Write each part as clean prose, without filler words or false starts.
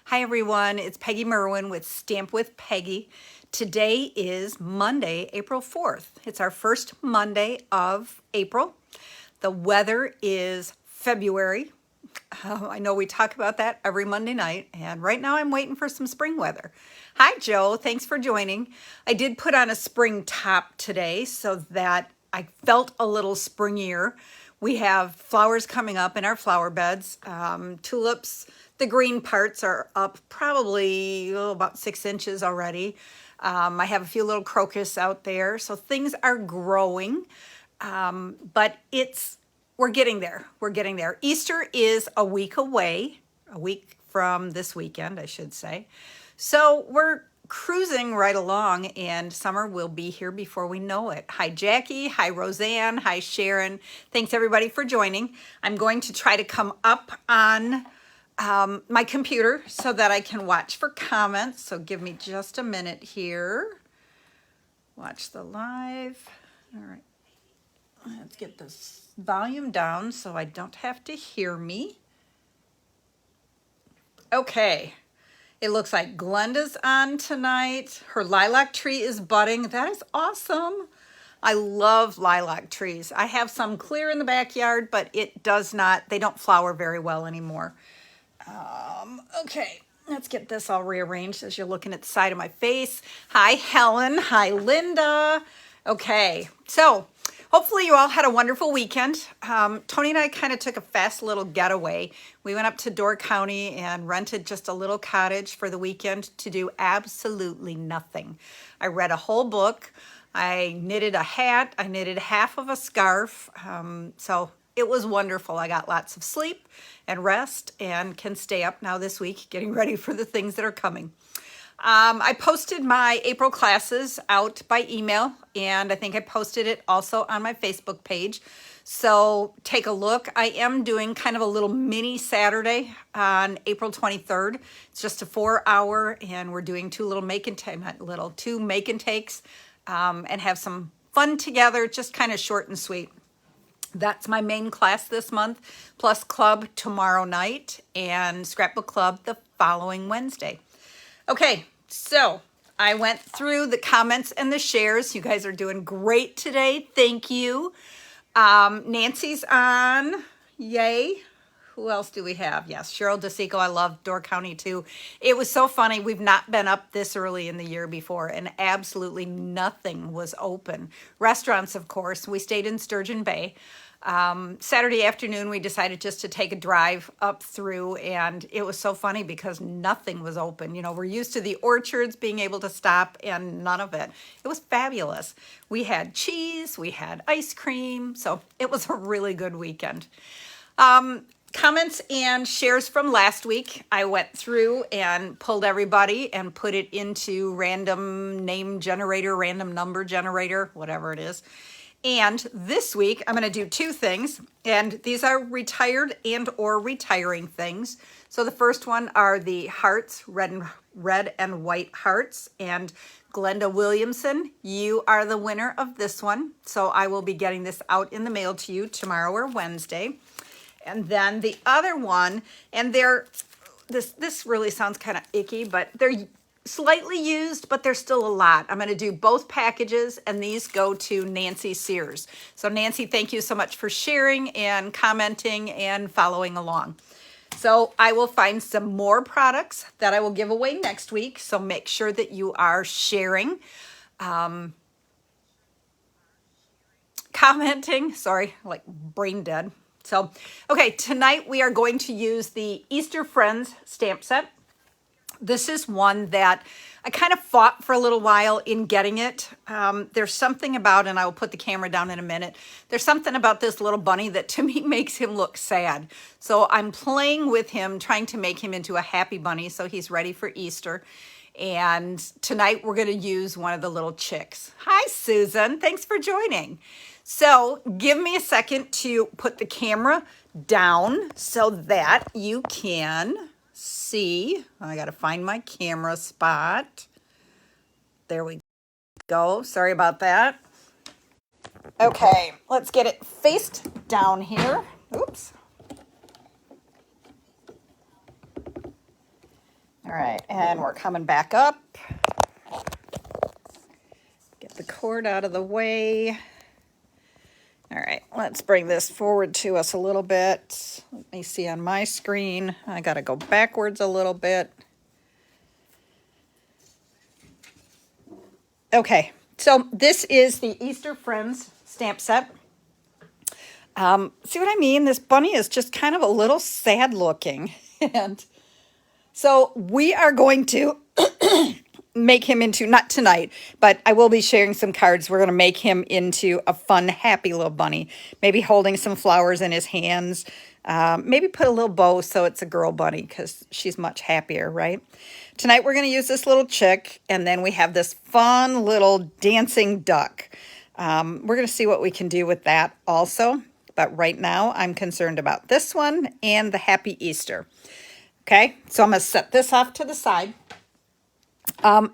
Hi everyone, it's Peggy Merwin with Stamp with Peggy. Today is Monday, April 4th. It's our first Monday of April. The weather is February. I know we talk about that every Monday night, and right now I'm waiting for some spring weather. Hi Joe, thanks for joining. I did put on a spring top today so that I felt a little springier. We have flowers coming up in our flower beds. Tulips, the green parts are up probably about 6 inches already. I have a few little crocus out there, so things are growing, but we're getting there. We're getting there. Easter is a week away, a week from this weekend, I should say. So we're cruising right along, and summer will be here before we know it. Hi, Jackie. Hi, Roseanne. Hi, Sharon. Thanks, everybody, for joining. I'm going to try to come up on my computer so that I can watch for comments. So give me just a minute here. Watch the live. All right. Let's get this volume down so I don't have to hear me. Okay. It looks like Glenda's on tonight. Her lilac tree is budding. That is awesome. I love lilac trees. I have some clear in the backyard, but they don't flower very well anymore. Okay, let's get this all rearranged as you're looking at the side of my face. Hi, Helen. Hi, Linda. Okay, so hopefully you all had a wonderful weekend. Tony and I kind of took a fast little getaway. We went up to Door County and rented just a little cottage for the weekend to do absolutely nothing. I read a whole book. I knitted a hat. I knitted half of a scarf. So it was wonderful. I got lots of sleep and rest and can stay up now this week getting ready for the things that are coming. I posted my April classes out by email, and I think I posted it also on my Facebook page. So take a look. I am doing kind of a little mini Saturday on April 23rd. It's just a 4-hour, and we're doing two make and takes, and have some fun together, just kind of short and sweet. That's my main class this month, plus club tomorrow night and scrapbook club the following Wednesday. Okay, so I went through the comments and the shares. You guys are doing great today. Thank you. Nancy's on. Yay. Who else do we have? Yes, Cheryl DeSico. I love Door County too. It was so funny. We've not been up this early in the year before, and absolutely nothing was open. Restaurants, of course. We stayed in Sturgeon Bay. Saturday afternoon, we decided just to take a drive up through, and it was so funny because nothing was open. You know, we're used to the orchards being able to stop, and none of it. It was fabulous. We had cheese, we had ice cream, so it was a really good weekend. Comments and shares from last week, I went through and pulled everybody and put it into random name generator, random number generator, whatever it is. And this week, I'm going to do two things, and these are retired and or retiring things. So the first one are the hearts, red and white hearts, and Glenda Williamson, you are the winner of this one. So I will be getting this out in the mail to you tomorrow or Wednesday. And then the other one, and this really sounds kind of icky, but they're slightly used, but there's still a lot. I'm going to do both packages, and these go to Nancy Sears. So Nancy, thank you so much for sharing and commenting and following along. So I will find some more products that I will give away next week. So make sure that you are sharing, commenting, sorry, like brain dead. So, okay, tonight we are going to use the Easter Friends stamp set. This is one that I kind of fought for a little while in getting it. There's something about, and I will put the camera down in a minute, there's something about this little bunny that to me makes him look sad. So I'm playing with him, trying to make him into a happy bunny so he's ready for Easter. And tonight we're going to use one of the little chicks. Hi, Susan. Thanks for joining. So give me a second to put the camera down so that you can see. I got to find my camera spot. There we go. Sorry about that. Okay, let's get it faced down here. Oops. All right, and we're coming back up. Get the cord out of the way. All right, let's bring this forward to us a little bit. Let me see on my screen. I got to go backwards a little bit. Okay, so this is the Easter Friends stamp set. See what I mean? This bunny is just kind of a little sad looking. And so we are going to make him into, not tonight, but I will be sharing some cards. We're going to make him into a fun, happy little bunny. Maybe holding some flowers in his hands. Maybe put a little bow so it's a girl bunny because she's much happier, right? Tonight we're going to use this little chick, and then we have this fun little dancing duck. We're going to see what we can do with that also. But right now I'm concerned about this one and the Happy Easter. Okay, so I'm going to set this off to the side. We're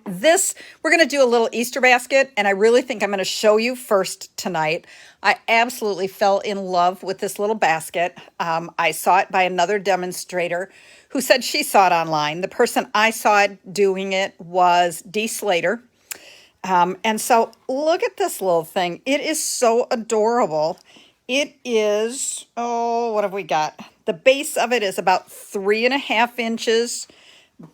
going to do a little Easter basket, and I really think I'm going to show you first tonight. I absolutely fell in love with this little basket. I saw it by another demonstrator who said she saw it online. The person I saw it doing it was Dee Slater. And so look at this little thing. It is so adorable. It is, oh, what have we got? The base of it is about 3.5 inches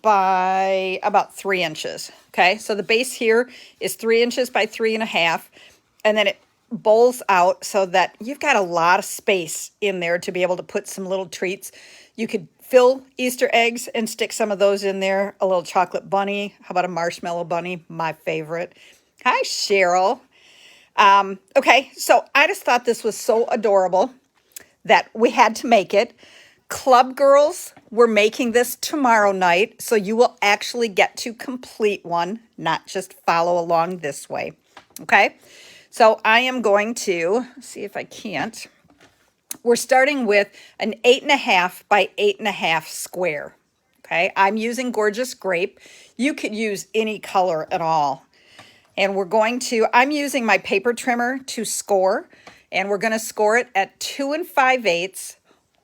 by about 3 inches. Okay, so the base here is 3 inches by 3.5, and then it bowls out so that you've got a lot of space in there to be able to put some little treats. You could fill Easter eggs and stick some of those in there. A little chocolate bunny. How about a marshmallow bunny? My favorite. Hi, Cheryl. Okay, so I just thought this was so adorable that we had to make it. Club girls, we're making this tomorrow night, so you will actually get to complete one, not just follow along this way. Okay, so I am going to see if I can't. We're starting with an 8.5 by 8.5 square. Okay, I'm using Gorgeous Grape. You could use any color at all. And we're going to, I'm using my paper trimmer to score, and we're going to score it at 2 5/8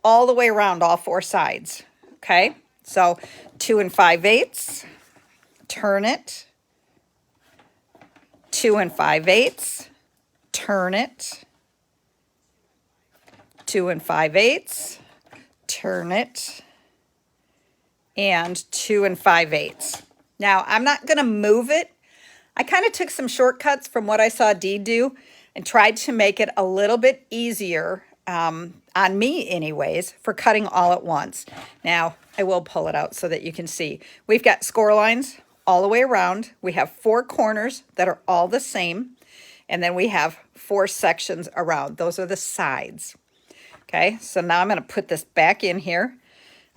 all the way around all 4 sides. Okay, so 2 5/8, turn it, 2 5/8, turn it, 2 5/8, turn it, and 2 5/8. Now, I'm not going to move it. I kind of took some shortcuts from what I saw Dee do and tried to make it a little bit easier, on me anyways, for cutting all at once. Now, I will pull it out so that you can see. We've got score lines all the way around. We have 4 corners that are all the same. And then we have 4 sections around. Those are the sides. Okay, so now I'm going to put this back in here.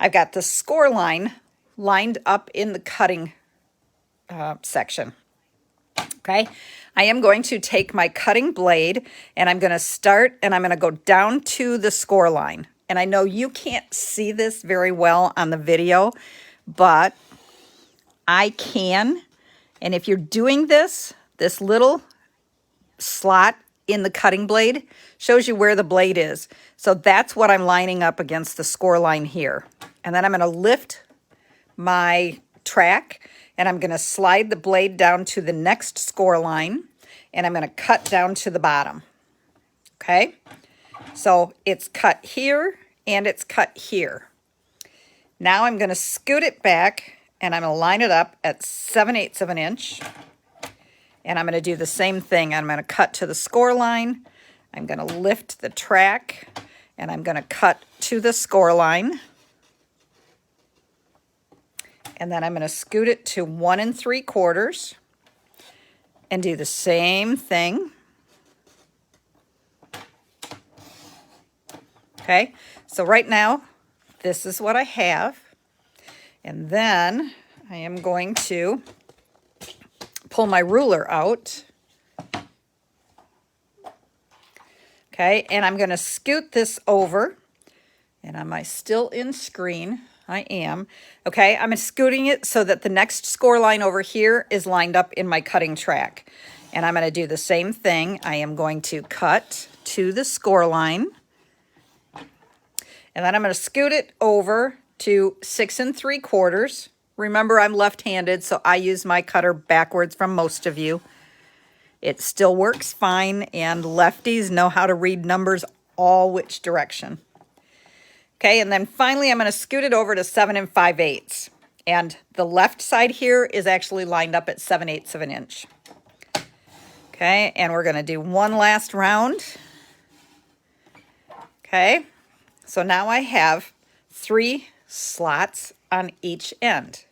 I've got the score line lined up in the cutting section. Okay, I am going to take my cutting blade, and I'm going to start, and I'm going to go down to the score line. And I know you can't see this very well on the video, but I can. And if you're doing this little slot in the cutting blade shows you where the blade is. So that's what I'm lining up against the score line here. And then I'm going to lift my track, and I'm going to slide the blade down to the next score line, and I'm going to cut down to the bottom. Okay, so it's cut here and it's cut here. Now I'm going to scoot it back, and I'm going to line it up at 7/8 of an inch, and I'm going to do the same thing. I'm going to cut to the score line, I'm going to lift the track, and I'm going to cut to the score line. And then I'm going to scoot it to 1 3/4 and do the same thing. Okay, so right now, this is what I have. And then I am going to pull my ruler out. Okay, and I'm going to scoot this over. And am I still in screen? I am. Okay, I'm scooting it so that the next score line over here is lined up in my cutting track. And I'm going to do the same thing. I am going to cut to the score line. And then I'm going to scoot it over to 6 3/4. Remember, I'm left-handed, so I use my cutter backwards from most of you. It still works fine, and lefties know how to read numbers all which direction. Okay, and then finally I'm going to scoot it over to 7 5/8. And the left side here is actually lined up at 7/8 of an inch. Okay, and we're going to do one last round. Okay, so now I have 3 slots on each end.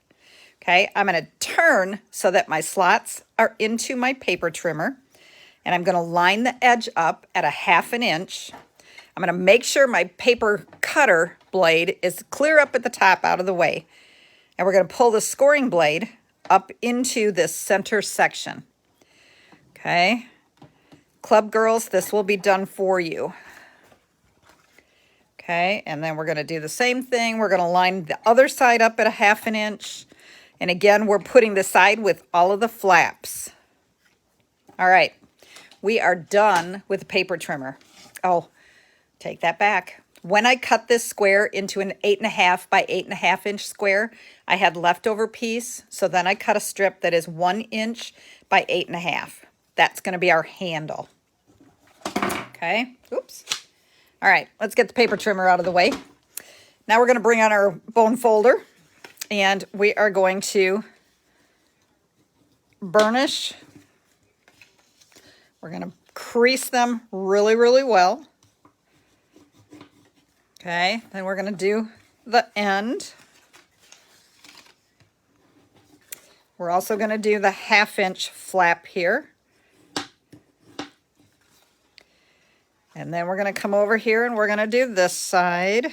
Okay, I'm going to turn so that my slots are into my paper trimmer, and I'm going to line the edge up at 1/2 inch. I'm going to make sure my paper cutter blade is clear up at the top out of the way, and we're going to pull the scoring blade up into this center section. Okay, club girls, this will be done for you. Okay, and then we're going to do the same thing. We're going to line the other side up at 1/2 inch. And again, we're putting the side with all of the flaps. All right, we are done with the paper trimmer. Oh, take that back. When I cut this square into an 8.5 by 8.5 inch square, I had leftover piece. So then I cut a strip that is 1 inch by 8.5. That's going to be our handle. Okay, oops. All right, let's get the paper trimmer out of the way. Now we're going to bring on our bone folder, and we are going to burnish. We're going to crease them really, really well. Okay, then we're going to do the end. We're also going to do the 1/2 inch flap here. And then we're going to come over here and we're going to do this side.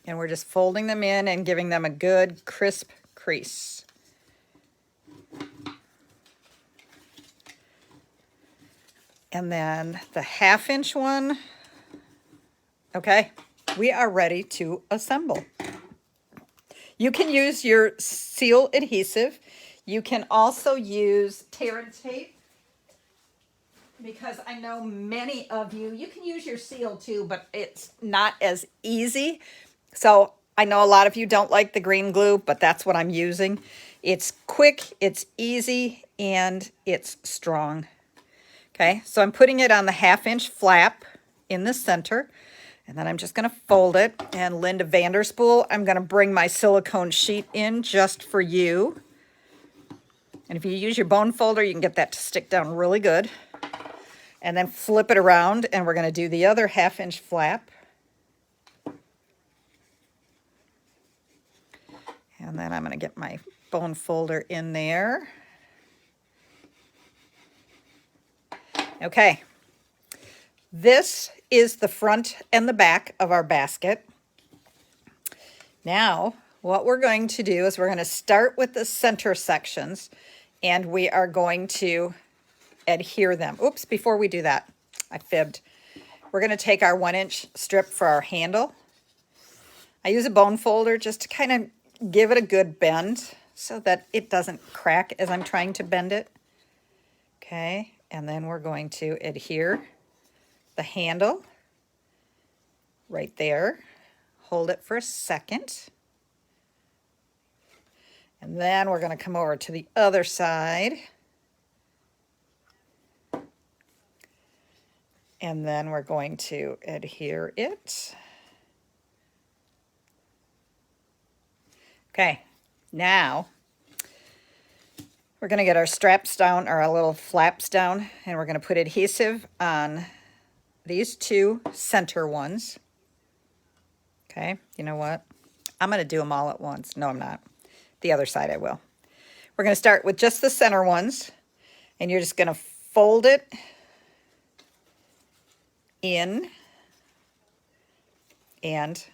And we're just folding them in and giving them a good crisp crease. And then the 1/2 inch one. Okay, we are ready to assemble. You can use your seal adhesive. You can also use tear and tape, because I know many of you, you can use your seal too, but it's not as easy. So I know a lot of you don't like the green glue, but that's what I'm using. It's quick, it's easy, and it's strong. Okay, so I'm putting it on the 1/2 inch flap in the center, and then I'm just going to fold it. And Linda Vanderspool, I'm going to bring my silicone sheet in just for you. And if you use your bone folder, you can get that to stick down really good. And then flip it around, and we're going to do the other 1/2 inch flap. And then I'm going to get my bone folder in there. Okay. This is the front and the back of our basket. Now, what we're going to do is we're going to start with the center sections, and we are going to adhere them. Oops, before we do that, I fibbed. We're going to take our 1 inch strip for our handle. I use a bone folder just to kind of give it a good bend so that it doesn't crack as I'm trying to bend it. Okay, and then we're going to adhere the handle right there. Hold it for a second. And then we're going to come over to the other side. And then we're going to adhere it. Okay, now we're going to get our straps down, or our little flaps down, and we're going to put adhesive on these 2 center ones. Okay, you know what? I'm going to do them all at once. No, I'm not. The other side I will. We're going to start with just the center ones, and you're just going to fold it in and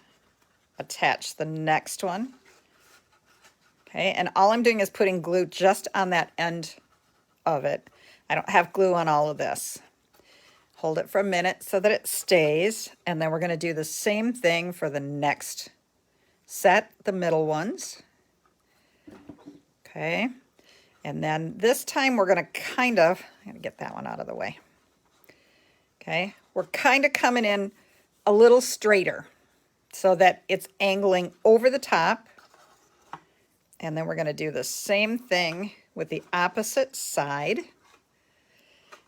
attach the next one. Okay, and all I'm doing is putting glue just on that end of it. I don't have glue on all of this. Hold it for a minute so that it stays, and then we're going to do the same thing for the next set, the middle ones. Okay, and then this time we're going to I'm going to get that one out of the way. Okay, we're kind of coming in a little straighter so that it's angling over the top. And then we're going to do the same thing with the opposite side.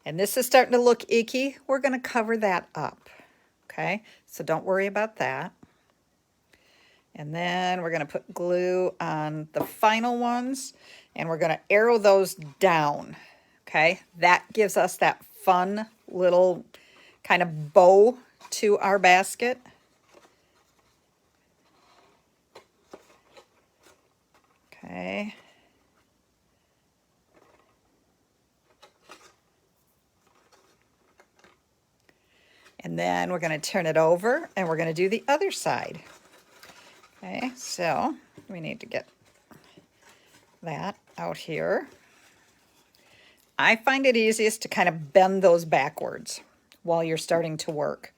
And this is starting to look icky. We're going to cover that up. Okay, so don't worry about that. And then we're going to put glue on the final ones, and we're going to arrow those down. Okay, that gives us that fun little kind of bow to our basket. Okay. And then we're going to turn it over and we're going to do the other side. Okay, so we need to get that out here. I find it easiest to kind of bend those backwards while you're starting to work.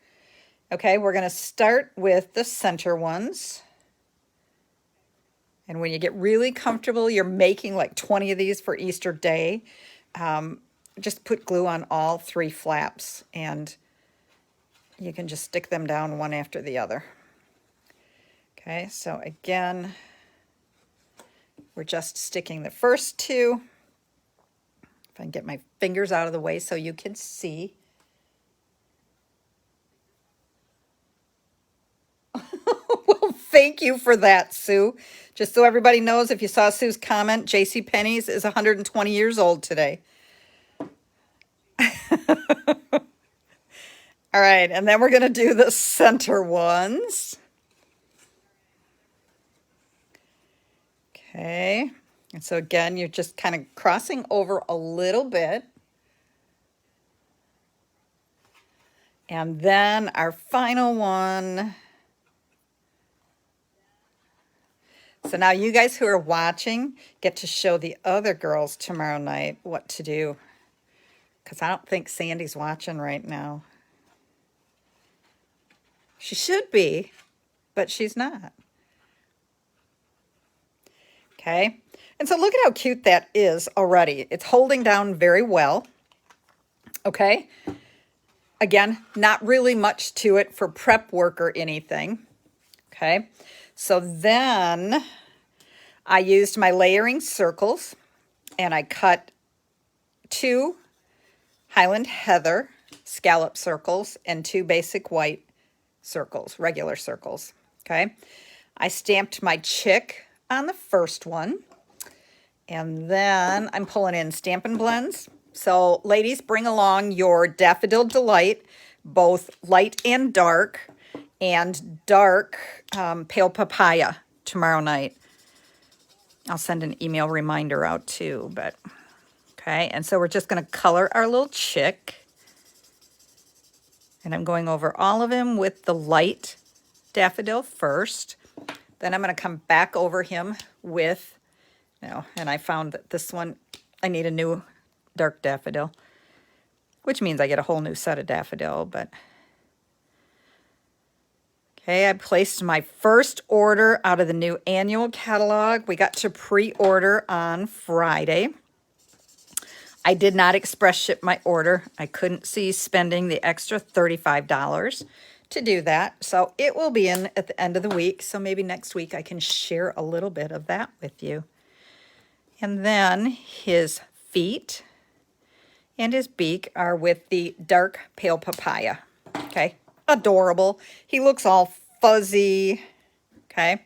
Okay, we're going to start with the center ones. And when you get really comfortable, you're making like 20 of these for Easter Day, just put glue on all 3 flaps and you can just stick them down one after the other. Okay, so again, we're just sticking the first 2. If I can get my fingers out of the way so you can see. Well, thank you for that, Sue. Just so everybody knows, if you saw Sue's comment, JCPenney's is 120 years old today. All right, and then we're going to do the center ones. Okay, and so again, you're just kind of crossing over a little bit. And then our final one. So now you guys who are watching get to show the other girls tomorrow night what to do. Because I don't think Sandy's watching right now. She should be, but she's not. Okay, and so look at how cute that is already. It's holding down very well. Okay, again, not really much to it for prep work or anything. Okay, so then I used my layering circles and I cut 2 Highland Heather scallop circles and 2 basic white circles, regular circles. Okay, I stamped my chick on the first one, and then I'm pulling in Stampin' Blends. So ladies, bring along your Daffodil Delight, both light and dark pale papaya tomorrow night. I'll send an email reminder out too, but okay. And so we're just going to color our little chick. And I'm going over all of him with the light daffodil first. Then I'm going to come back over him with, and I found that this one, I need a new dark daffodil, which means I get a whole new set of daffodil, but okay, I placed my first order out of the new annual catalog. We got to pre-order on Friday. I did not express ship my order. I couldn't see spending the extra $35 to do that. So it will be in at the end of the week. So maybe next week I can share a little bit of that with you. And then his feet and his beak are with the dark pale papaya. Okay, adorable. He looks all fuzzy. Okay,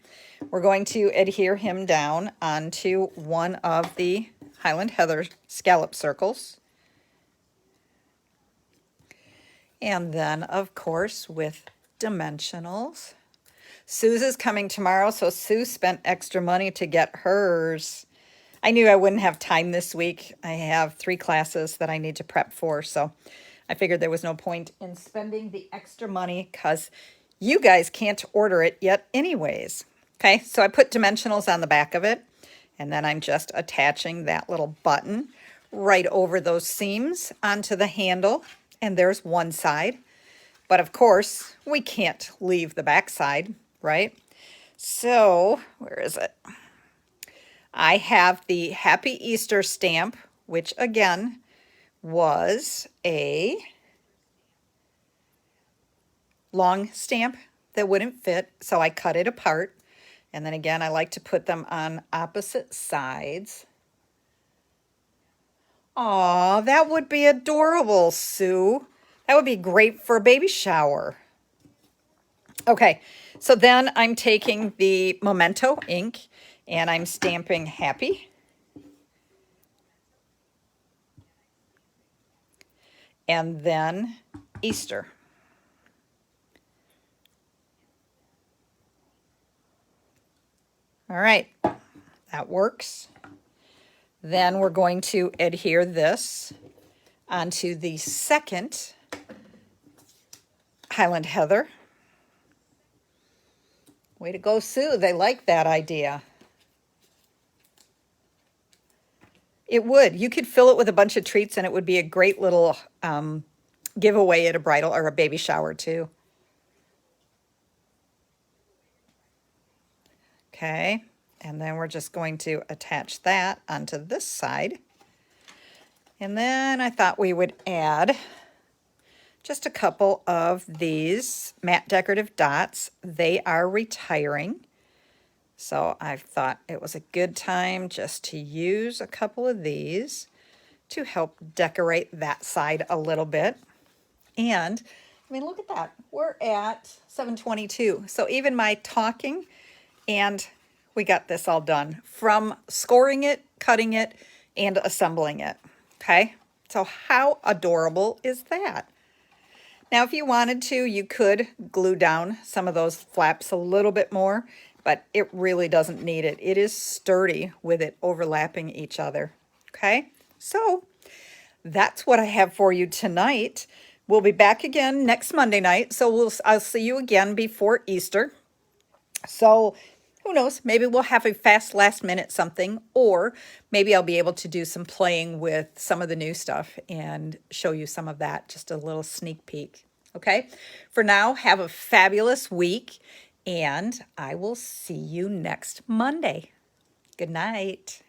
we're going to adhere him down onto one of the Highland Heather scallop circles. And then, of course, with dimensionals. Sue's is coming tomorrow, so Sue spent extra money to get hers. I knew I wouldn't have time this week. I have 3 classes that I need to prep for, so I figured there was no point in spending the extra money because you guys can't order it yet anyways. Okay, so I put dimensionals on the back of it. And then I'm just attaching that little button right over those seams onto the handle. And there's one side. But of course, we can't leave the back side, right? So, where is it? I have the Happy Easter stamp, which again was a long stamp that wouldn't fit. So I cut it apart. And then again, I like to put them on opposite sides. Aw, that would be adorable, Sue. That would be great for a baby shower. Okay, so then I'm taking the Memento ink and I'm stamping happy. And then Easter. All right, that works. Then we're going to adhere this onto the second Highland Heather. Way to go, Sue. They like that idea. It would. You could fill it with a bunch of treats and it would be a great little giveaway at a bridal or a baby shower too. Okay, and then we're just going to attach that onto this side. And then I thought we would add just a couple of these matte decorative dots. They are retiring. So I thought it was a good time just to use a couple of these to help decorate that side a little bit. And I mean, look at that. We're at 7:22. So even my talking, and we got this all done from scoring it, cutting it, and assembling it. Okay. So how adorable is that? Now, if you wanted to, you could glue down some of those flaps a little bit more, but it really doesn't need it. It is sturdy with it overlapping each other. Okay. So that's what I have for you tonight. We'll be back again next Monday night. So I'll see you again before Easter. So who knows, maybe we'll have a fast last minute something, or maybe I'll be able to do some playing with some of the new stuff and show you some of that, just a little sneak peek. Okay, for now, have a fabulous week, and I will see you next Monday. Good night.